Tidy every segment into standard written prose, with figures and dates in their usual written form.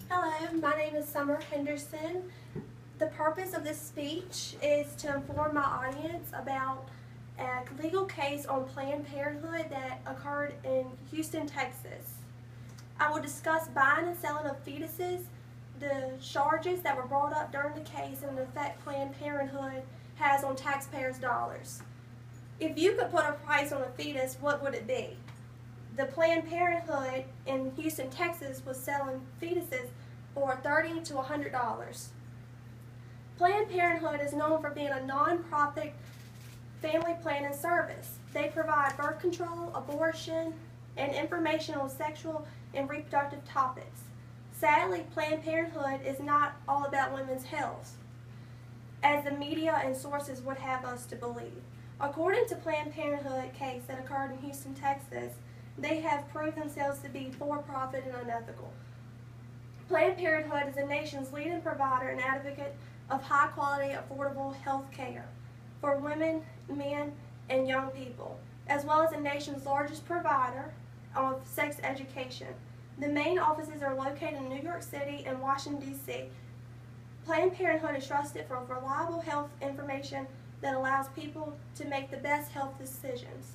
Hello, my name is Summer Henderson. The purpose of this speech is to inform my audience about a legal case on Planned Parenthood that occurred in Houston, Texas. I will discuss buying and selling of fetuses, the charges that were brought up during the case, and the effect Planned Parenthood has on taxpayers' dollars. If you could put a price on a fetus, what would it be? The Planned Parenthood in Houston, Texas was selling fetuses for $30 to $100. Planned Parenthood is known for being a non-profit family planning service. They provide birth control, abortion, and information on sexual and reproductive topics. Sadly, Planned Parenthood is not all about women's health, as the media and sources would have us to believe. According to Planned Parenthood case that occurred in Houston, Texas, they have proved themselves to be for-profit and unethical. Planned Parenthood is the nation's leading provider and advocate of high-quality, affordable health care for women, men, and young people, as well as the nation's largest provider of sex education. The main offices are located in New York City and Washington, D.C. Planned Parenthood is trusted for reliable health information that allows people to make the best health decisions.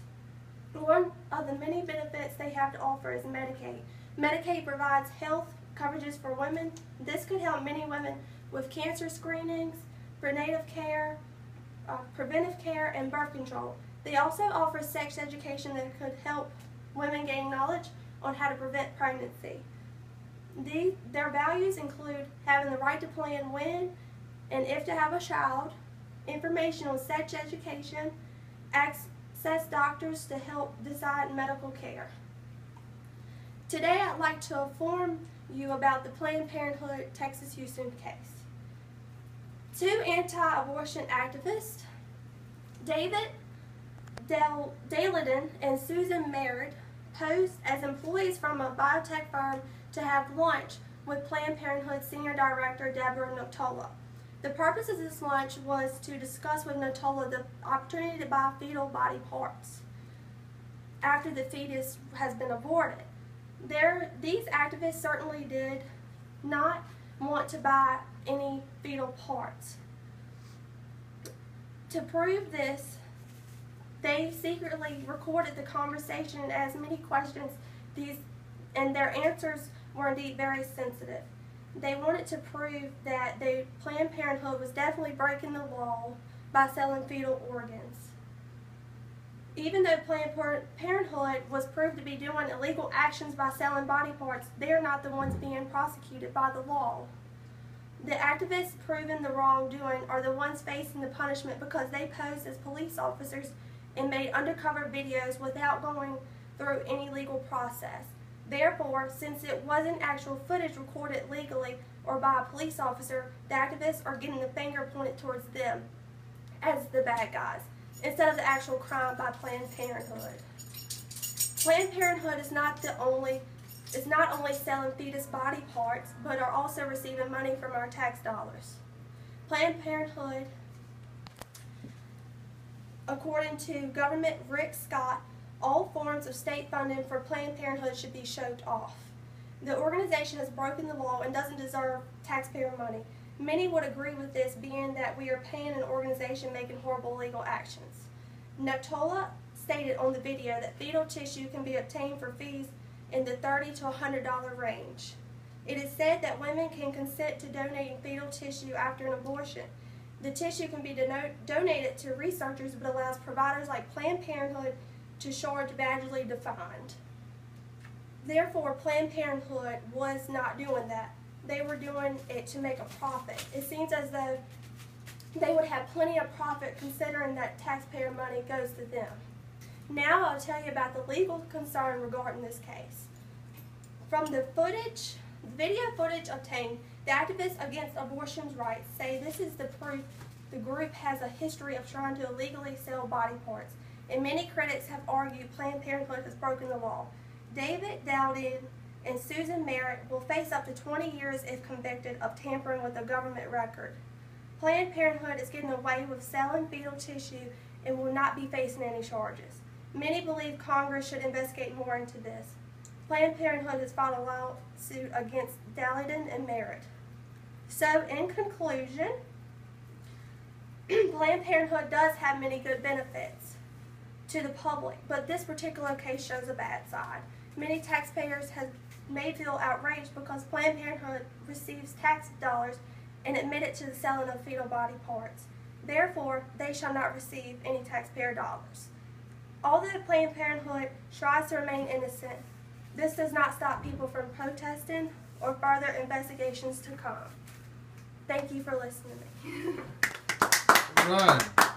One of the many benefits they have to offer is Medicaid. Medicaid provides health coverages for women. This could help many women with cancer screenings, prenatal care, preventive care, and birth control. They also offer sex education that could help women gain knowledge on how to prevent pregnancy. Their values include having the right to plan when and if to have a child, information on sex education, access doctors to help decide medical care. Today I'd like to inform you about the Planned Parenthood Texas Houston case. Two anti-abortion activists, David Daledin and Susan Merritt, posed as employees from a biotech firm to have lunch with Planned Parenthood Senior Director Deborah Notola. The purpose of this lunch was to discuss with Notola the opportunity to buy fetal body parts after the fetus has been aborted. These activists certainly did not want to buy any fetal parts. To prove this, they secretly recorded the conversation and asked many questions, and their answers were indeed very sensitive. They wanted to prove that Planned Parenthood was definitely breaking the law by selling fetal organs. Even though Planned Parenthood was proved to be doing illegal actions by selling body parts, they are not the ones being prosecuted by the law. The activists proven the wrongdoing are the ones facing the punishment because they posed as police officers and made undercover videos without going through any legal process. Therefore, since it wasn't actual footage recorded legally or by a police officer, the activists are getting the finger pointed towards them as the bad guys, instead of the actual crime by Planned Parenthood. Planned Parenthood is not only selling fetus body parts, but are also receiving money from our tax dollars. Planned Parenthood, according to Government Rick Scott, all forms of state funding for Planned Parenthood should be choked off. The organization has broken the law and doesn't deserve taxpayer money. Many would agree with this, being that we are paying an organization making horrible legal actions. Notola stated on the video that fetal tissue can be obtained for fees in the $30 to $100 range. It is said that women can consent to donating fetal tissue after an abortion. The tissue can be donated to researchers, but allows providers like Planned Parenthood to charge badly defined. Therefore, Planned Parenthood was not doing that. They were doing it to make a profit. It seems as though they would have plenty of profit considering that taxpayer money goes to them. Now I'll tell you about the legal concern regarding this case. From the video footage obtained, the activists against abortion rights say this is the proof the group has a history of trying to illegally sell body parts, and many critics have argued Planned Parenthood has broken the law. David Dowden and Susan Merritt will face up to 20 years if convicted of tampering with a government record. Planned Parenthood is getting away with selling fetal tissue and will not be facing any charges. Many believe Congress should investigate more into this. Planned Parenthood has filed a lawsuit against Daladin and Merritt. So, in conclusion, Planned Parenthood does have many good benefits to the public, but this particular case shows a bad side. Many taxpayers may feel outraged because Planned Parenthood receives tax dollars and admit it to the selling of fetal body parts. Therefore, they shall not receive any taxpayer dollars. Although Planned Parenthood tries to remain innocent, this does not stop people from protesting or further investigations to come. Thank you for listening to me. Right.